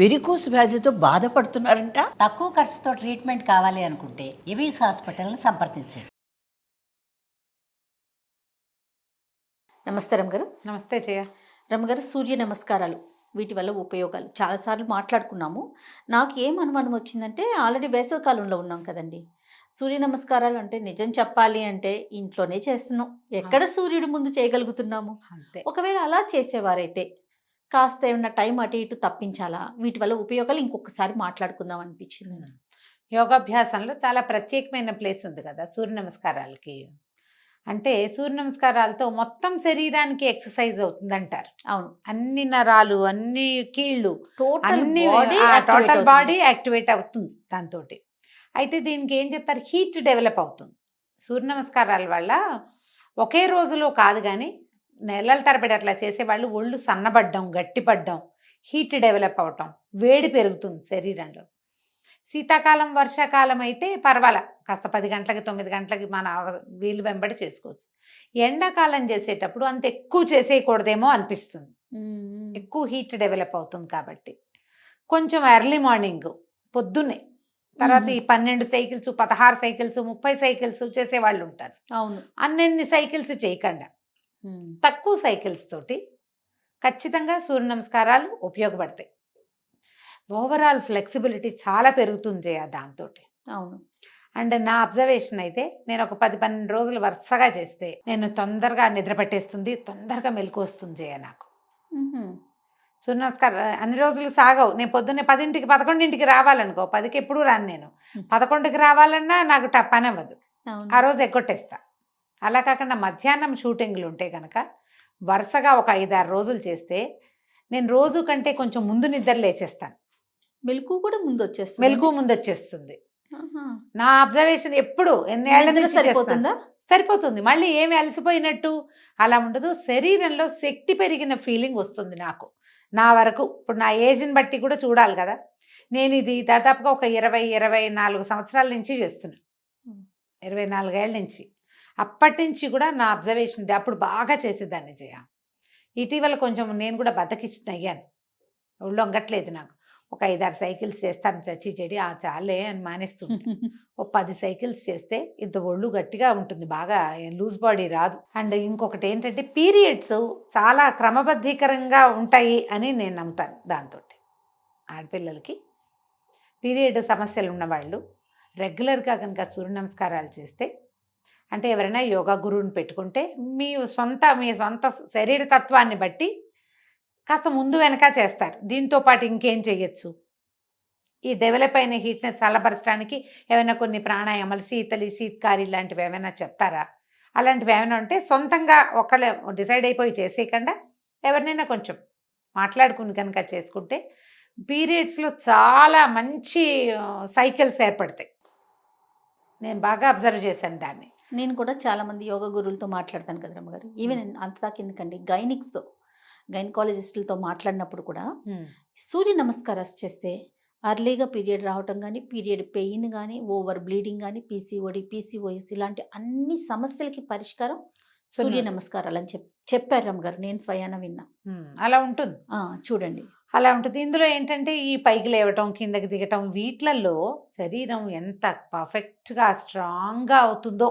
Varicose వ్యాధితో బాధపడుతున్నారంట. తక్కువ ఖర్చుతో ట్రీట్మెంట్ కావాలి అనుకుంటే ఎవిస్ హాస్పిటల్ని సంప్రదించండి. నమస్తే రమ్మగారు. నమస్తే జయ. రమ్మగారు, సూర్య నమస్కారాలు వీటి వల్ల ఉపయోగాలు చాలాసార్లు మాట్లాడుకున్నాము. నాకు ఏం అనుమానం వచ్చిందంటే, ఆల్రెడీ వేసవికాలంలో ఉన్నాం కదండి. సూర్య నమస్కారాలు అంటే నిజం చెప్పాలి అంటే ఇంట్లోనే చేస్తున్నాం, ఎక్కడ సూర్యుడి ముందు చేయగలుగుతున్నాము. అంతే. ఒకవేళ అలా చేసేవారైతే కాస్త ఏమన్నా టైం అటు ఇటు తప్పించాలా? వీటి వల్ల ఉపయోగాలు ఇంకొకసారి మాట్లాడుకుందాం అనిపించింది. యోగాభ్యాసంలో చాలా ప్రత్యేకమైన ప్లేస్ ఉంది కదా సూర్య నమస్కారాలకి. అంటే సూర్య నమస్కారాలతో మొత్తం శరీరానికి ఎక్సర్సైజ్ అవుతుంది అంటారు. అవును, అన్ని నరాలు, అన్ని కీళ్ళు, టోటల్ అన్ని టోటల్ బాడీ యాక్టివేట్ అవుతుంది దాంతో. అయితే దీనికి ఏం చెప్తారు, హీట్ డెవలప్ అవుతుంది. సూర్య నమస్కారాల వల్ల ఒకే రోజులో కాదు కానీ నెలల తరబడి అట్లా చేసేవాళ్ళు ఒళ్ళు సన్నబడ్డం, గట్టిపడ్డం, హీట్ డెవలప్ అవటం, వేడి పెరుగుతుంది శరీరంలో. శీతాకాలం, వర్షాకాలం అయితే పర్వాలా, కాస్త 10 గంటలకి 9 గంటలకి మన వీలు వెంబడి చేసుకోవచ్చు. ఎండాకాలం చేసేటప్పుడు అంత ఎక్కువ చేసేయకూడదేమో అనిపిస్తుంది, ఎక్కువ హీట్ డెవలప్ అవుతుంది కాబట్టి. కొంచెం ఎర్లీ మార్నింగ్ పొద్దున్నే, తర్వాత ఈ 12 సైకిల్స్, 16 సైకిల్స్, 30 సైకిల్స్ చేసేవాళ్ళు ఉంటారు. అవును, అన్నెన్ని సైకిల్స్ చేయకుండా తక్కువ సైకిల్స్ తోటి ఖచ్చితంగా సూర్య నమస్కారాలు ఉపయోగపడతాయి. ఓవరాల్ ఫ్లెక్సిబిలిటీ చాలా పెరుగుతుంది దాంతో. అవును. అండ్ నా అబ్జర్వేషన్ అయితే, నేను ఒక 10-12 రోజులు వరుసగా చేస్తే నేను తొందరగా నిద్ర పట్టేస్తుంది, తొందరగా మెలకు వస్తుంది నాకు. సూర్య నమస్కారం అన్ని రోజులు సాగవు. నేను పొద్దున్నే 10ంటికి 11ంటికి రావాలనుకో, 10కి ఎప్పుడు రాను నేను. 11కి రావాలన్నా నాకు పని అవ్వదు, ఆ రోజు ఎగ్గొట్టేస్తా. అలా కాకుండా మధ్యాహ్నం షూటింగ్లు ఉంటే కనుక వరుసగా ఒక 5-6 రోజులు చేస్తే నేను రోజు కంటే కొంచెం ముందు నిద్ర లేచేస్తాను. మెలకు కూడా ముందు వచ్చేస్తుంది. మెలకు ముందు వచ్చేస్తుంది. నా అబ్జర్వేషన్ ఎప్పుడు ఎన్నేళ్ల నుంచి సరిపోతుందా? సరిపోతుంది. మళ్ళీ ఏమి అలసిపోయినట్టు అలా ఉండదు. శరీరంలో శక్తి పెరిగిన ఫీలింగ్ వస్తుంది నాకు, నా వరకు. ఇప్పుడు నా ఏజ్ని బట్టి కూడా చూడాలి కదా. నేను ఇది దాదాపుగా ఒక 20-24 సంవత్సరాల నుంచి చేస్తున్నాను, 24 ఏళ్ళ నుంచి. అప్పటి నుంచి కూడా నా అబ్జర్వేషన్ ఇది. అప్పుడు బాగా చేసేదాన్ని జయ. ఇటీవల కొంచెం నేను కూడా బద్దకిచ్చిన అయ్యాను, ఒళ్ళు వంగట్లేదు నాకు. ఒక 5-6 సైకిల్స్ చేస్తాను, చచ్చి చెడి చాలే అని మానేస్తుంది. ఒక 10 సైకిల్స్ చేస్తే ఇంత ఒళ్ళు గట్టిగా ఉంటుంది, బాగా లూజ్ బాడీ రాదు. అండ్ ఇంకొకటి ఏంటంటే, పీరియడ్స్ చాలా క్రమబద్ధీకరంగా ఉంటాయి అని నేను నమ్ముతాను. దాంతో ఆడపిల్లలకి పీరియడ్ సమస్యలు ఉన్నవాళ్ళు రెగ్యులర్గా కనుక సూర్య నమస్కారాలు చేస్తే, అంటే ఎవరైనా యోగా గురువుని పెట్టుకుంటే మీ సొంత శరీర తత్వాన్ని బట్టి కాస్త ముందు వెనక చేస్తారు. దీంతో పాటు ఇంకేం చేయొచ్చు, ఈ డెవలప్ అయిన హీట్ని చల్లబరచడానికి ఏమైనా కొన్ని ప్రాణాయామాలు, శీతకారి లాంటివి ఏమైనా చెప్తారా? అలాంటివి ఏమైనా ఉంటే సొంతంగా ఒకళ్ళే డిసైడ్ అయిపోయి చేసేయకుండా ఎవరినైనా కొంచెం మాట్లాడుకుని కనుక చేసుకుంటే పీరియడ్స్లో చాలా మంచి సైకిల్స్ ఏర్పడతాయి. నేను బాగా అబ్జర్వ్ చేశాను దాన్ని. నేను కూడా చాలా మంది యోగా గురువులతో మాట్లాడతాను కదా రమ్మగారు. ఈవెన్ అంతదాకా ఎందుకండి, గైనకాలజిస్టులతో మాట్లాడినప్పుడు కూడా సూర్య నమస్కారాలు చేస్తే అర్లీగా పీరియడ్ రావటం కానీ, పీరియడ్ పెయిన్ కానీ, ఓవర్ బ్లీడింగ్ కానీ, PCOS ఇలాంటి అన్ని సమస్యలకి పరిష్కారం సూర్య నమస్కారాలు అని చెప్పారు రమ్మగారు. నేను స్వయాన విన్నా. అలా ఉంటుంది, చూడండి, అలా ఉంటుంది. ఇందులో ఏంటంటే ఈ పైకి లేవటం, కిందకి దిగటం, వీటిలలో శరీరం ఎంత పర్ఫెక్ట్గా స్ట్రాంగ్గా అవుతుందో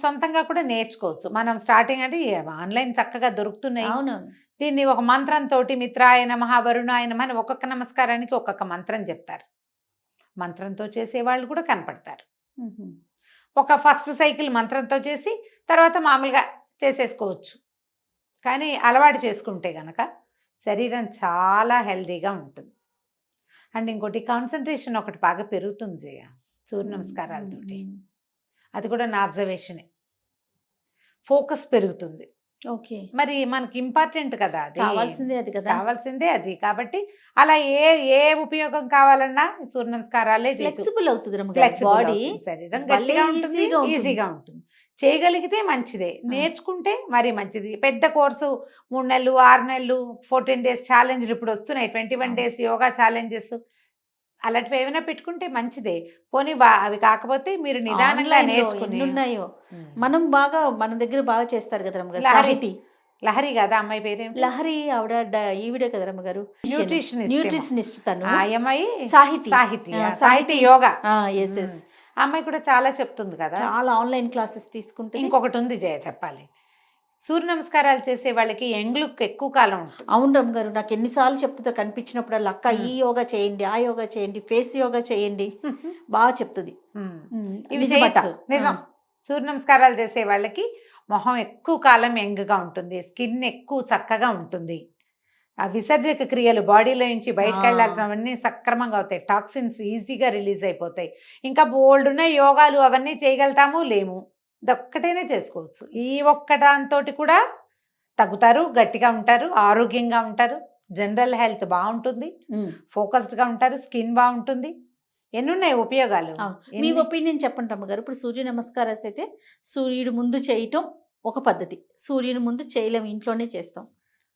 సొంతంగా కూడా నేర్చుకోవచ్చు. మనం స్టార్టింగ్ అంటే ఆన్లైన్ చక్కగా దొరుకుతున్నాయి. అవునవును. దీన్ని ఒక మంత్రంతో మిత్రాయ నమః, వరుణాయ నమః అని ఒక్కొక్క నమస్కారానికి ఒక్కొక్క మంత్రం చెప్తారు. మంత్రంతో చేసేవాళ్ళు కూడా కనపడతారు. ఒక ఫస్ట్ సైకిల్ మంత్రంతో చేసి తర్వాత మామూలుగా చేసేసుకోవచ్చు. కానీ అలవాటు చేసుకుంటే గనక శరీరం చాలా హెల్తీగా ఉంటుంది. అండ్ ఇంకోటి కాన్సన్ట్రేషన్ ఒకటి బాగా పెరుగుతుంది జయ సూర్య నమస్కారాలతోటి. అది కూడా నా అబ్జర్వేషనే. ఫోకస్ పెరుగుతుంది. ఓకే, మరి మనకి ఇంపార్టెంట్ కదా, అది కావాల్సిందే అది. కాబట్టి అలా ఏ ఉపయోగం కావాలన్నా సూర్య నమస్కారాలే. ఫ్లెక్సిబుల్ అవుతుంది బాడీ, శరీరం గట్టిగా ఉంటుంది, ఈజీగా ఉంటుంది. చేయగలిగితే మంచిదే, నేర్చుకుంటే మరీ మంచిది. పెద్ద కోర్సు 3 నెలలు, 6 నెలలు, 14 days ఛాలెంజ్లు ఇప్పుడు వస్తున్నాయి, 21 days యోగా ఛాలెంజెస్, అలాంటివి ఏమైనా పెట్టుకుంటే మంచిదే. పోనీ అవి కాకపోతే మీరు నిదానంగా నేర్చుకుని ఉన్నాయో. మనం బాగా మన దగ్గర బాగా చేస్తారు కదా రమ్మగారు. లహరి కదా అమ్మాయి పేరేంటి? లహరి ఆవిడ ఈవిడే కదా రమ్మగారు, న్యూట్రిషనిస్ట్. న్యూట్రిషనిస్ట్ తను. ఆ అమ్మాయి సాహితి. సాహితి ఆ, సాహితి యోగా. Yes yes. ఆ అమ్మాయి కూడా చాలా చెప్తుంది కదా. చాలా ఆన్లైన్ క్లాసెస్ తీసుకుంటే. ఇంకొకటి ఉంది జయ చెప్పాలి, సూర్య నమస్కారాలు చేసే వాళ్ళకి యంగ్ లుక్ ఎక్కువ కాలం ఉంటుంది. అవును రమ్మగారు, నాకు ఎన్నిసార్లు చెప్తుందో కనిపించినప్పుడు అక్క ఈ యోగా చేయండి, ఆ యోగా చేయండి, ఫేస్ యోగా చేయండి, బాగా చెప్తుంది. ఇవి నిజమట. చేయొచ్చు, నిజం. సూర్య నమస్కారాలు చేసే వాళ్ళకి మొహం ఎక్కువ కాలం యంగ్గా ఉంటుంది, స్కిన్ ఎక్కువ చక్కగా ఉంటుంది, ఆ విసర్జక క్రియలు బాడీలో నుంచి బయటకు వెళ్ళాల్సినవన్నీ సక్రమంగా అవుతాయి, టాక్సిన్స్ ఈజీగా రిలీజ్ అయిపోతాయి. ఇంకా బోల్డ్ ఉన్న యోగాలు అవన్నీ చేయగలుగుతాము లేము, ఇదొక్కటైనా చేసుకోవచ్చు. ఈ ఒక్కదాంతో కూడా తగ్గుతారు, గట్టిగా ఉంటారు, ఆరోగ్యంగా ఉంటారు, జనరల్ హెల్త్ బాగుంటుంది, ఫోకస్డ్గా ఉంటారు, స్కిన్ బాగుంటుంది. ఎన్నున్నాయి ఉపయోగాలు. మీ ఒపీనియన్ చెప్పండి రమ్మగారు. ఇప్పుడు సూర్య నమస్కారాలు అయితే సూర్యుడు ముందు చేయటం ఒక పద్ధతి, సూర్యుని ముందు చేయలేము, ఇంట్లోనే చేస్తాం.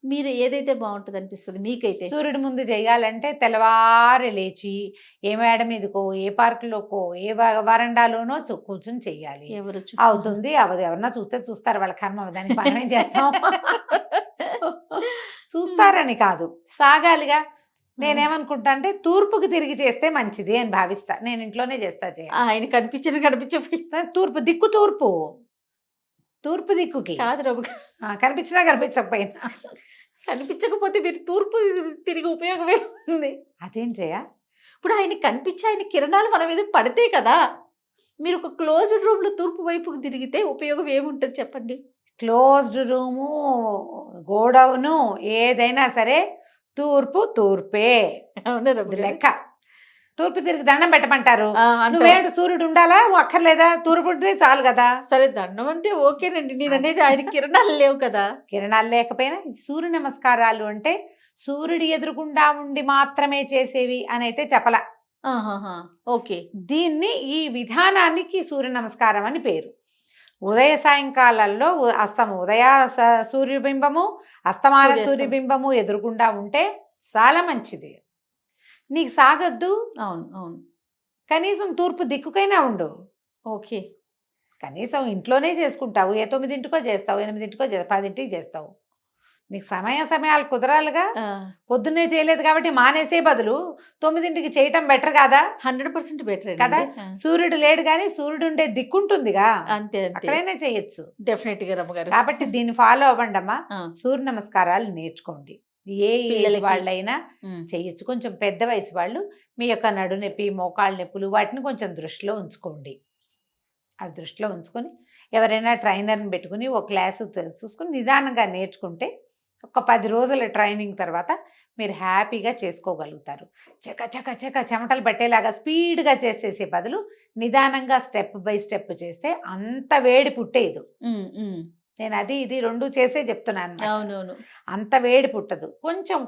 మీరు ఏదైతే బాగుంటుంది అనిపిస్తుంది మీకైతే? సూర్యుడి ముందు చేయాలంటే తెల్లవారు లేచి ఏ మేడ మీదకో, ఏ పార్కులోకో, ఏ వరండాలోనో కూర్చొని చెయ్యాలి. ఎవరు అవుతుంది అవదు, ఎవరన్నా చూస్తే చూస్తారు, వాళ్ళ కర్మ, దానికి మనమేం చేస్తాం. చూస్తారని కాదు, సాగాలిగా. నేనేమనుకుంటా అంటే తూర్పుకి తిరిగి చేస్తే మంచిది అని భావిస్తా. నేను ఇంట్లోనే చేస్తా. ఆయన కనిపించకపోయినా తూర్పు దిక్కు, తూర్పు తూర్పు దిక్కుకి కాదు రమ్మ, కనిపించినా కనిపించకపోయినా. కనిపించకపోతే మీరు తూర్పు తిరిగి ఉపయోగమే ఉంది. అదేం చేయ, ఇప్పుడు ఆయన కనిపించి ఆయన కిరణాలు మన మీద పడితే కదా. మీరు ఒక క్లోజ్డ్ రూమ్ లో తూర్పు వైపుకు తిరిగితే ఉపయోగం ఏముంటుంది చెప్పండి? క్లోజ్డ్ రూము, గోడౌను, ఏదైనా సరే తూర్పు తూర్పే లెక్క. తూర్పు తిరిగి దండం పెట్టమంటారు. నువ్వేంటి సూర్యుడు ఉండాలా అక్కర్లేదా? తూర్పు ఉంటే చాలు కదా. సరే దండం అంటే ఓకేనండి, నేను అనేది ఆయన కిరణాలు లేవు కదా. కిరణాలు లేకపోయినా సూర్య నమస్కారాలు అంటే సూర్యుడి ఎదురుగుండా ఉండి మాత్రమే చేసేవి అని అయితే చెప్పలా. ఓకే, దీన్ని ఈ విధానానికి సూర్య నమస్కారం అని పేరు. ఉదయ సాయంకాలాల్లో ఉదయ సూర్యబింబము, అస్తమాన సూర్యబింబము ఎదురుగుండా ఉంటే చాలా మంచిది. నీకు సాగొద్దు, అవును అవును, కనీసం తూర్పు దిక్కుకైనా ఉండు. ఓకే, కనీసం ఇంట్లోనే చేసుకుంటావు, ఏ 9ంటికో చేస్తావు, 8ంటికో 10ంటికి చేస్తావు. నీకు సమయాలు కుదరాలిగా. పొద్దున్నే చేయలేదు కాబట్టి మానేసే బదులు 9ంటికి చేయటం బెటర్ కాదా? 100% బెటర్ కదా. సూర్యుడు లేడు కానీ సూర్యుడు ఉండే దిక్కుంటుందిగా, అంతే అక్కడైనా చేయొచ్చు. డెఫినెట్ గా రమ్మగారు. కాబట్టి దీన్ని ఫాలో అవ్వండి అమ్మా. సూర్య నమస్కారాలు నేర్చుకోండి. ఏ ఏజ్ వాళ్ళైనా చేయొచ్చు. కొంచెం పెద్ద వయసు వాళ్ళు మీ యొక్క నడు నొప్పి, మోకాళ్ళ నొప్పులు వాటిని కొంచెం దృష్టిలో ఉంచుకోండి. అవి దృష్టిలో ఉంచుకొని ఎవరైనా ట్రైనర్ని పెట్టుకుని ఒక క్లాసు చూసుకొని నిదానంగా నేర్చుకుంటే ఒక 10 రోజుల ట్రైనింగ్ తర్వాత మీరు హ్యాపీగా చేసుకోగలుగుతారు. చక చక చక చెమటలు పట్టేలాగా స్పీడ్గా చేసేసే బదులు నిదానంగా స్టెప్ బై స్టెప్ చేస్తే అంత వేడి పుట్టేదు. నేను అది ఇది 2 చేసే చెప్తున్నాను. అవునవును, అంత వేడి పుట్టదు.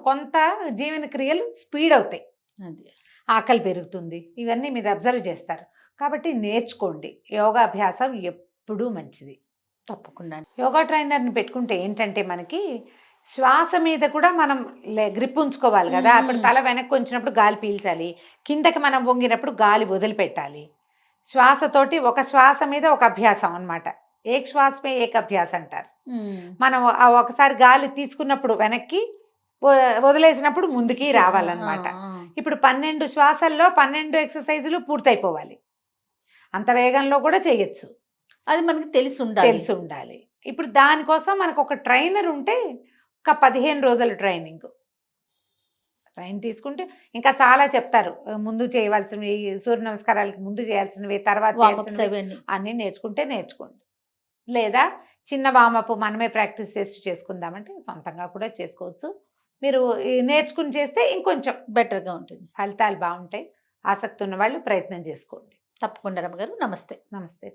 కొంత జీవన క్రియలు స్పీడ్ అవుతాయి, ఆకలి పెరుగుతుంది, ఇవన్నీ మీరు అబ్జర్వ్ చేస్తారు. కాబట్టి నేర్చుకోండి. యోగాభ్యాసం ఎప్పుడూ మంచిది. తప్పకుండా. యోగా ట్రైనర్ని పెట్టుకుంటే ఏంటంటే మనకి శ్వాస మీద కూడా మనం గ్రిప్ ఉంచుకోవాలి కదా. అప్పుడు తల వెనక్కి ఉంచినప్పుడు గాలి పీల్చాలి, కిందకి మనం వంగినప్పుడు గాలి వదిలిపెట్టాలి. శ్వాసతోటి ఒక శ్వాస మీద ఒక అభ్యాసం అన్నమాట. ఏక శ్వాసమే ఏక అభ్యాసం అంటారు. మనం ఒకసారి గాలి తీసుకున్నప్పుడు వెనక్కి, వదిలేసినప్పుడు ముందుకి రావాలన్నమాట. ఇప్పుడు 12 శ్వాసల్లో 12 ఎక్సర్సైజులు పూర్తయిపోవాలి. అంత వేగంలో కూడా చేయొచ్చు. అది మనకి తెలిసి ఉండాలి. ఇప్పుడు దానికోసం మనకు ఒక ట్రైనర్ ఉంటే ఒక 15 రోజుల ట్రైన్ తీసుకుంటే ఇంకా చాలా చెప్తారు. ముందు చేయవలసినవి, సూర్య నమస్కారాలకి ముందు చేయాల్సినవి, తర్వాత అన్నీ నేర్చుకోండి. లేదా చిన్న వామప్ మనమే ప్రాక్టీస్ చేసుకుందామంటే సొంతంగా కూడా చేసుకోవచ్చు. మీరు నేర్చుకుని చేస్తే ఇంకొంచెం బెటర్గా ఉంటుంది, ఫలితాలు బాగుంటాయి. ఆసక్తి ఉన్న వాళ్ళు ప్రయత్నం చేసుకోండి. తప్పకుండా రమ్మగారు. నమస్తే. నమస్తే.